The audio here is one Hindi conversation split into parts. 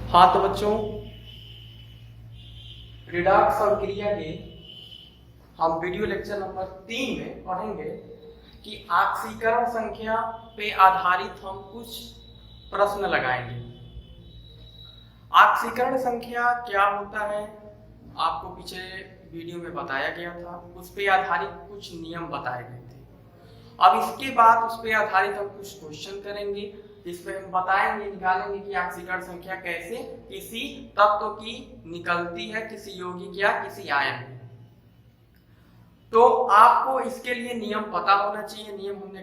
हाँ तो बच्चों, रिडक्स और क्रिया के हम वीडियो लेक्चर नंबर 3 में पढ़ेंगे कि आक्सीकरण संख्या पे आधारित हम कुछ प्रश्न लगाएंगे। आक्सीकरण संख्या क्या होता है आपको पीछे वीडियो में बताया गया था, उस पे आधारित कुछ नियम बताए गए थे। अब इसके बाद उस पे आधारित हम कुछ क्वेश्चन करेंगे जिसमें हम बताएंगे, निकालेंगे कि आक्सीकरण संख्या कैसे किसी तत्व की निकलती है, किसी यौगिक या किसी आयन में। तो आपको इसके लिए नियम पता होना चाहिए। नियम हमने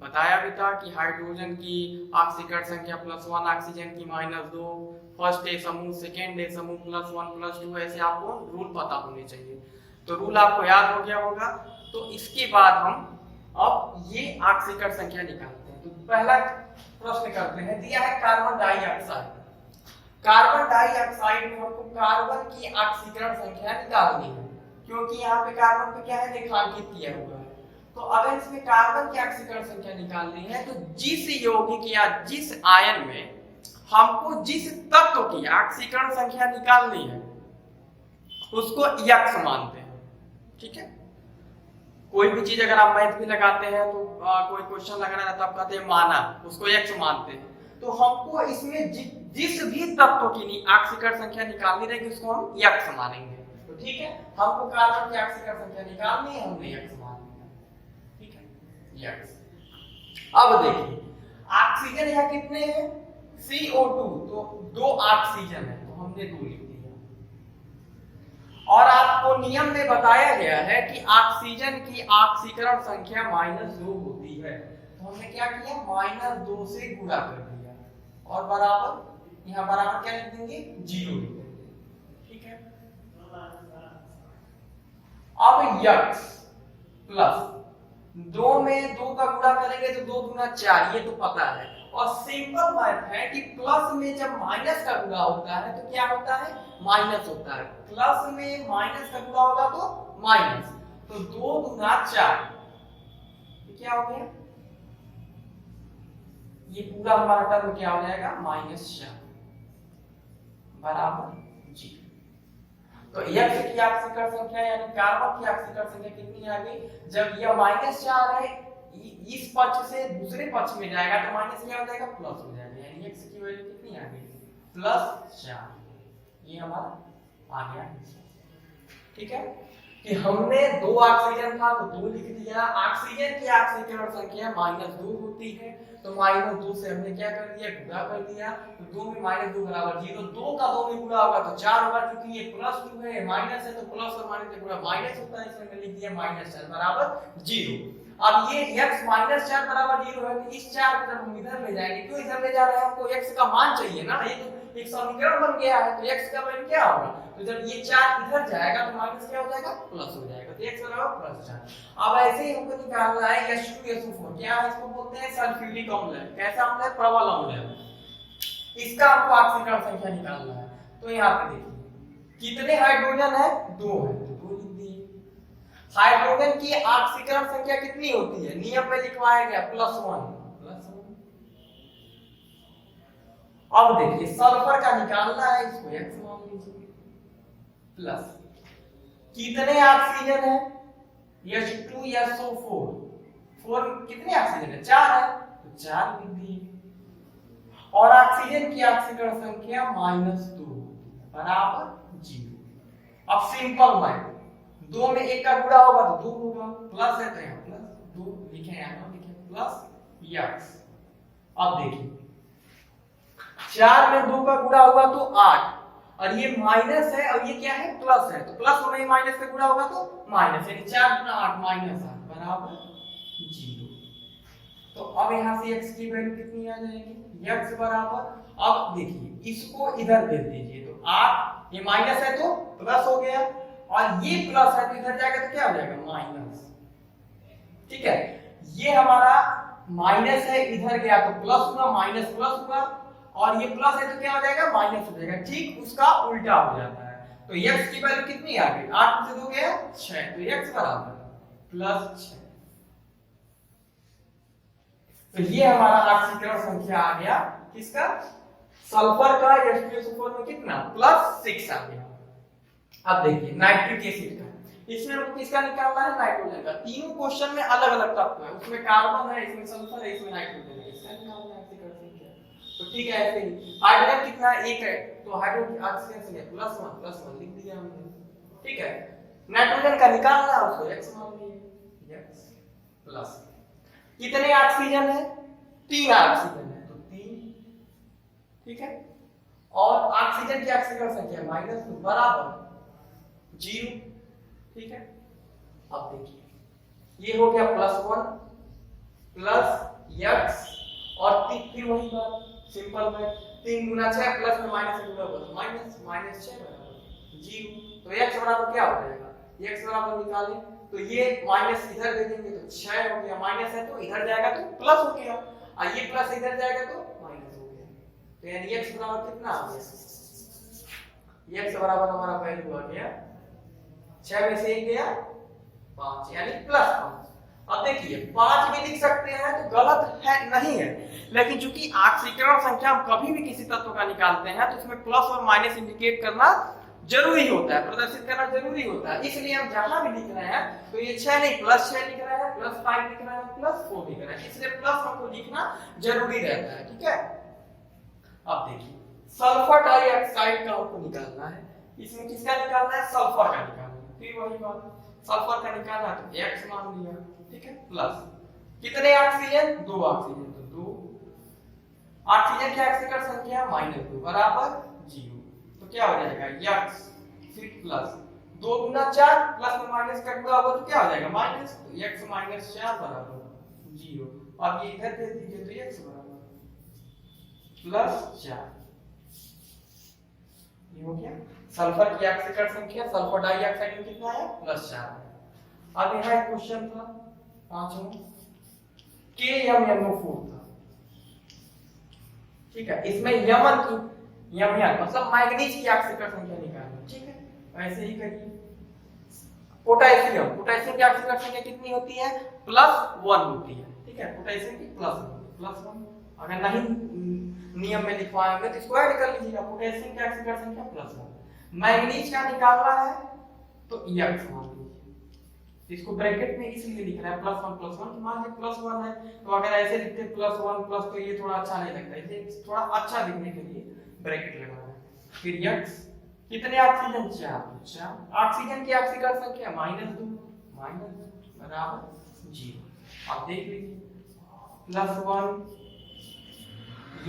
बताया भी था कि हाइड्रोजन की आक्सीकरण संख्या +1, ऑक्सीजन की -2, फर्स्ट ए समूह, सेकेंड ए समूह +1 +2, ऐसे आपको रूल पता होने चाहिए। तो रूल आपको याद हो गया होगा। तो इसके बाद हम अब ये आक्सीकरण संख्या निकालते हैं। तो पहला प्रश्न करते हैं, दिया है कार्बन डाइऑक्साइड। कार्बन डाइऑक्साइड में हमको कार्बन की ऑक्सीकरण संख्या निकालनी है, क्योंकि यहाँ पे कार्बन पे क्या है, रेखांकित किया हुआ है। तो अगर इसमें कार्बन की ऑक्सीकरण संख्या निकालनी है तो जिस यौगिक या जिस आयन में हमको जिस तत्व की ऑक्सीकरण संख्या निकालनी है उसको यक्स मानते हैं। ठीक है, कोई भी चीज अगर आप मैथ में लगाते हैं तो कोई क्वेश्चन लगाना है तो आप कहते हैं माना, उसको एक्स मानते हैं। तो हमको इसमें जिस भी तत्व की ऑक्सीकरण संख्या निकालनी रहेगी उसको हम एक्स मानेंगे। तो ठीक है, हमको कार्बन की ऑक्सीकरण संख्या निकालनी है, हमने एक्स मान लिया। ठीक है, एक्स। अब देखिए ऑक्सीजन यहाँ कितने हैं, CO2, तो 2 ऑक्सीजन है तो हमने 2 लिख दिया। और आपको नियम में बताया गया है कि ऑक्सीजन की ऑक्सीकरण संख्या -2 होती है। तो हमने क्या किया, -2 से गुणा कर दिया और बराबर, यहाँ बराबर क्या लिख देंगे, 0 लिख देंगे। ठीक है, अब यक्स प्लस 2 में 2 का गुणा करेंगे तो 2 दूना 4, ये तो पता है। और सिंपल बात है कि प्लस में जब माइनस का गुणा होता है तो क्या होता है, माइनस होता है। प्लस में माइनस का गुणा होगा तो माइनस, तो 2 दूना 4, ये क्या हो गया, ये पूरा हमारा टर्म क्या हो जाएगा, -4 बराबर 0। तो x की ऑक्सीकरण संख्या यानी कार्बन की ऑक्सीकरण संख्या कितनी आ गई, जब यह -4 है इस पक्ष से दूसरे पक्ष में जाएगा तो माइनस क्या हो जाएगा, प्लस हो जाएगा। यानी x की वैल्यू कितनी आ गई, +4। ये हमारा आ गया। ठीक है, कि हमने 2 ऑक्सीजन था तो 2 लिख दिया। ऑक्सीजन की ऑक्सीकरण संख्या -2 होती है तो -2 से हमने क्या कर दिया, गुणा कर दिया। तो 2 में -2 बराबर 0, 2 का 2 में गुणा होगा तो 4 होगा। क्योंकि ये +2 है, माइनस है, तो प्लस और माइनस से गुणा माइनस होता है, इसमें लिख दिया -4 बराबर 0। अब ये x -4 बराबर 0 है तो इस 4 को जब हम इधर ले जाएंगे, क्यों इधर ले जा रहे हैं, हमको x का मान चाहिए ना, ये तो एक समीकरण बन गया है। तो x का वैल्यू क्या होगा, तो जब ये 4 इधर जाएगा तो माइनस क्या हो जाएगा, प्लस हो जाएगा। तो x बराबर +4। अब ऐसे ही हमको निकालना है H2SO4, क्या है, इसको बोलते हैं सल्फ्यूरिक अम्ल। कैसा अम्ल है, प्रबल अम्ल है। इसका हमको ऑक्सीकरण संख्या निकालना है। तो यहाँ पे देखिए कितने हाइड्रोजन है, 2 है, तो 2 लिख दिए। हाइड्रोजन की ऑक्सीकरण संख्या कितनी होती है, नियम में लिखवाया गया +1। अब देखिए सल्फर का निकालना है, इसको x मान लीजिए, प्लस कितने ऑक्सीजन है, H2SO4, 4 कितने ऑक्सीजन है, 4 है, तो 4 लिख दिए। और ऑक्सीजन की ऑक्सीकरण संख्या -2 बराबर 0। अब सिंपल बात, 2 में 1 का गुणा होगा तो 2 होगा, प्लस है तो यहाँ +2 लिखे, यहाँ लिखे प्लस यक्स। अब देखिए 4 में 2 का गुणा होगा तो 8, और ये माइनस है और ये क्या है, प्लस है, तो प्लस होने में माइनस से गुणा होगा तो माइनस, यानी 4 गुना 8 -8 बराबर 0। तो अब यहाँ से x की वैल्यू कितनी आ जाएगी, x बराबर, अब देखिए इसको इधर भेज दीजिए तो 8, ये माइनस है तो प्लस हो गया, और ये प्लस है तो इधर जाएगा तो क्या हो जाएगा, माइनस। ठीक है, ये हमारा माइनस है, इधर गया तो प्लस हुआ, माइनस प्लस हुआ, और ये प्लस है तो क्या हो जाएगा, माइनस हो जाएगा। ठीक उसका उल्टा हो जाता है। तो x की वैल्यू कितनी आ गई, 8 से 2 गया 6, तो x बराबर +6। तो ये हमारा ऑक्सीकरण संख्या आ गया किसका, सल्फर का H2SO4 में कितना +6 आ गया। अब देखिए नाइट्रिक एसिड का, इसमें हमको किसका निकालना है, नाइट्रोजन का। तीनों क्वेश्चन में अलग अलग तत्व है, उसमें कार्बन है, इसमें सल्फर है, इसमें नाइट्रोजन है, इसका निकालना है, ऐसे करते हैं क्या। तो ठीक है ऐसे ही। हाइड्रोजन कितना है, एक है, तो हाइड्रोजन की ऑक्सीजन से +1 लिख दिया हमने, ठीक है। नाइट्रोजन का निकालना है, उसको x मान लिए, x प्लस कितने ऑक्सीजन है, 3 ऑक्सीजन है, तो 3, ठीक है। और ऑक्सीजन की ऑक्सीजन संख्या -2 बराबर 0, ठीक है। अब देखिए ये हो गया +1 प्लस x और फिर वही बात सिंपल है, 3 गुना 6 प्लस में माइनस से गुणा होगा माइनस, -6 बराबर 0। तो x बराबर क्या हो जाएगा, x बराबर निकालें तो ये माइनस इधर दे देंगे तो 6 हो गया, माइनस है तो इधर जाएगा तो प्लस हो गया, और ये प्लस इधर जाएगा तो माइनस हो गया। तो यानी x बराबर कितना आ गया, x बराबर हमारा वैल्यू आ गया 6 में से 1 गया 5 यानी +5। अब देखिए 5 भी लिख सकते हैं तो गलत है नहीं है, लेकिन चूंकि ऑक्सीकरण संख्या हम कभी भी किसी तत्व का निकालते हैं तो उसमें प्लस और माइनस इंडिकेट करना जरूरी होता है, प्रदर्शित करना जरूरी होता है। इसलिए हम जहां भी लिख रहे हैं तो ये 6 नहीं +6 लिख रहे हैं, +5 लिख रहे हैं, +4 लिख रहे हैं, इसलिए प्लस हमको लिखना जरूरी रहता है, ठीक है। अब देखिए सल्फर डाइऑक्साइड का हमको निकालना है, इसमें किसका निकालना है, सल्फर का निकालना है। फिर वही बात सल्फर का निकालना है तो x मान लिया, ठीक है, प्लस कितने ऑक्सीजन, 2 ऑक्सीजन, तो 2 ऑक्सीजन की ऑक्सीकरण संख्या -2 बराबर 0। तो क्या हो जाएगा x फिर प्लस 2 गुना 4 प्लस में माइनस का गुणा होगा तो क्या हो जाएगा माइनस, तो x -4 बराबर 0। अब ये इधर दे दीजिए तो x बराबर +4, ये हो गया। सल्फर की ऑक्सीकरण संख्या सल्फर डाइऑक्साइड में कितना है, +4। अब यहाँ एक क्वेश्चन था 5वां KMnO4 था, ठीक है। इसमें यमन की यमन मतलब मैग्नीज की ऑक्सीकरण संख्या निकालनी, ठीक है। ऐसे ही करिए। पोटेशियम की ऑक्सीकरण संख्या कितनी होती है, +1 होती है, ठीक है। पोटेशियम की +1, अगर नहीं नियम में लिखवाएंगे तो इसको ऐड कर लीजिएगा, पोटेशियम की ऑक्सीकरण संख्या +1। मैग्नीज का निकालना है तो x मान लीजिए, इसको ब्रैकेट में इसलिए लिख रहा है +1 मान लीजिए +1 है, तो अगर ऐसे लिखते +1 प्लस तो ये थोड़ा अच्छा नहीं लगता, इसे थोड़ा अच्छा लिखने के लिए ब्रैकेट लगाना है। फिर x कितने ऑक्सीजन, 4 ऑक्सीजन की ऑक्सीकरण संख्या -2 बराबर 0। अब देख लीजिए +1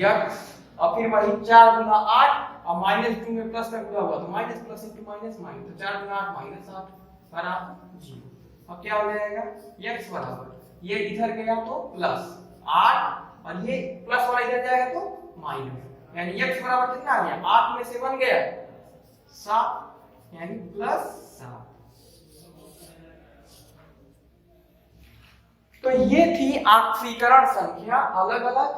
x और फिर वही 4 गुना 8 और -2 में प्लस का गुणा हुआ तो minus plus into minus minus, तो 4 गुना 8 -8 बराबर 0। अब क्या हो जाएगा x बराबर ये इधर गया तो +8 और ये प्लस वाला इधर जाएगा तो माइनस, यानी x बराबर कितना आ गया, 8 में से 1 गया 7 यानी +7। तो ये थी ऑक्सीकरण संख्या अलग अलग,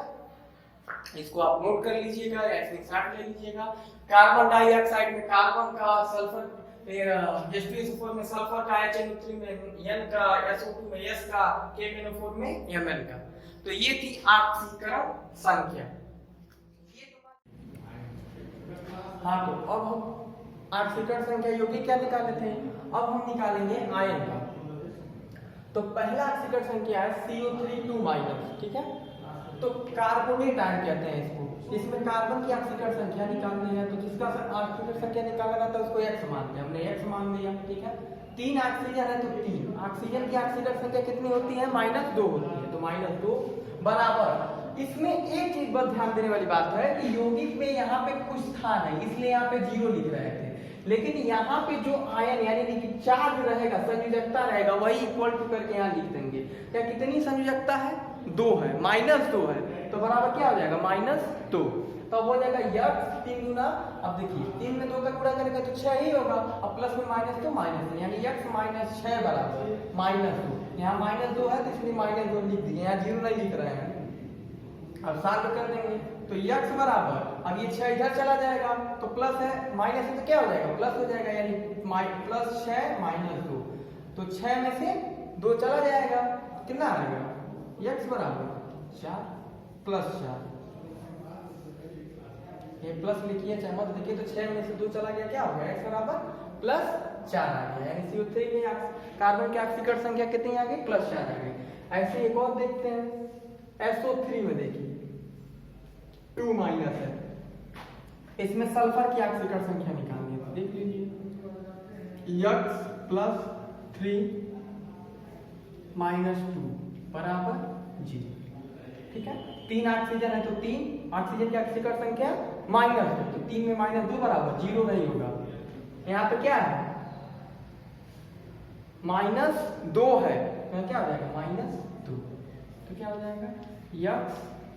इसको आप नोट कर लीजिएगा या स्क्रीनशॉट ले लीजिएगा। कार्बन डाइऑक्साइड में कार्बन का, सल्फर H2SO4 में सल्फर का, HNO3 में N का, SO2 में S का, KMnO4 में Mn का। तो ये थी ऑक्सीकरण संख्या। हाँ तो अब हम ऑक्सीकरण संख्या यौगिक क्या निकाले थे, अब हम निकालेंगे आयन का। तो पहला ऑक्सीकरण संख्या है CO3 ठीक है। तो कार्बोनेट आयन कहते हैं इसको, इसमें कार्बन की ऑक्सीकरण संख्या निकालनी है, तो जिसका ऑक्सीकरण संख्या निकालना रहता है उसको x मानते हैं, हमने x मान लिया, ठीक है। 3 ऑक्सीजन है तो 3 ऑक्सीजन की ऑक्सीकरण संख्या कितनी होती है, -2 होती है, तो -2 बराबर। इसमें एक चीज बहुत ध्यान देने वाली बात है कि यौगिक में यहाँ पे कुछ था नहीं, इसलिए यहाँ पे 0 लिख रहे थे, लेकिन यहाँ पे जो आयन यानी कि चार्ज रहेगा, संयोजकता रहेगा, वही इक्वल टू करके यहाँ लिख देंगे। क्या कितनी संयोजकता है, 2 है, -2 है, तो बराबर क्या हो जाएगा -2। तब हो जाएगा x 3 गुना, अब देखिए 3 में 2 का गुणा करेंगे तो 6 ही होगा, अब प्लस में माइनस तो माइनस, यानी x -6 बराबर -2। यहाँ -2 है तो इसलिए -2 लिख दिए, यहाँ 0 नहीं लिख रहे हैं। अब सॉल्व कर देंगे तो x बराबर, अब ये 6 इधर चला जाएगा तो प्लस है, माइनस है तो क्या हो जाएगा, प्लस हो जाएगा, यानी +6 -2, तो 6 में से 2 चला जाएगा, कितना आएगा x बराबर 4 + 4, ये प्लस लिखिए चाहे मत लिखिए, तो 6 में से 2 चला गया, क्या हो गया x बराबर +4 आ गया। यानी CO3 में कार्बन की ऑक्सीकरण संख्या कितनी आ गई, +4 आ गई। ऐसे एक और देखते हैं, SO3 में देखिए 2 माइनस है, इसमें सल्फर की ऑक्सीकरण संख्या निकालनी है, देख लीजिए x +3 -2 बराबर 0। ठीक है, 3 ऑक्सीजन है तो 3 ऑक्सीजन की ऑक्सीकरण संख्या -2, तो 3 में -2 बराबर 0 नहीं होगा। यहाँ पे क्या है, -2 है, तो क्या हो जाएगा -2, तो क्या हो जाएगा x,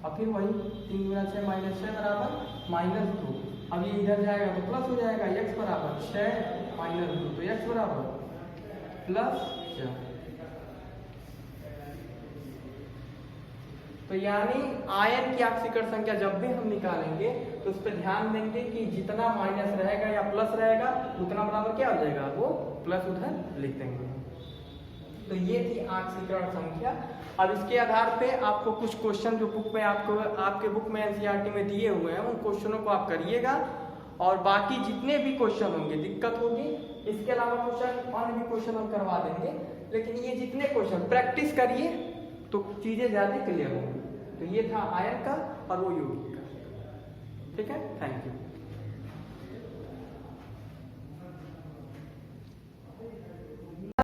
और फिर वही 3 गुना 6 -6 बराबर -2। अब ये इधर जाएगा तो प्लस हो जाएगा, x बराबर 6 -2, तो x बराबर +4। तो यानी आयन की ऑक्सीकरण संख्या जब भी हम निकालेंगे तो उस पर ध्यान देंगे कि जितना माइनस रहेगा या प्लस रहेगा उतना बराबर क्या हो जाएगा, वो प्लस उधर लिख देंगे। तो ये थी ऑक्सीकरण संख्या। अब इसके आधार पे आपको कुछ क्वेश्चन जो बुक में आपके बुक में एनसीईआरटी में दिए हुए हैं उन क्वेश्चनों को आप करिएगा, और बाकी जितने भी क्वेश्चन होंगे दिक्कत होगी, इसके अलावा अन्य भी क्वेश्चन हम करवा देंगे, लेकिन ये जितने क्वेश्चन प्रैक्टिस करिए तो चीजें ज्यादा क्लियर होंगी। तो ये था आयन का और वो यौगिक का। ठीक है, थैंक यू।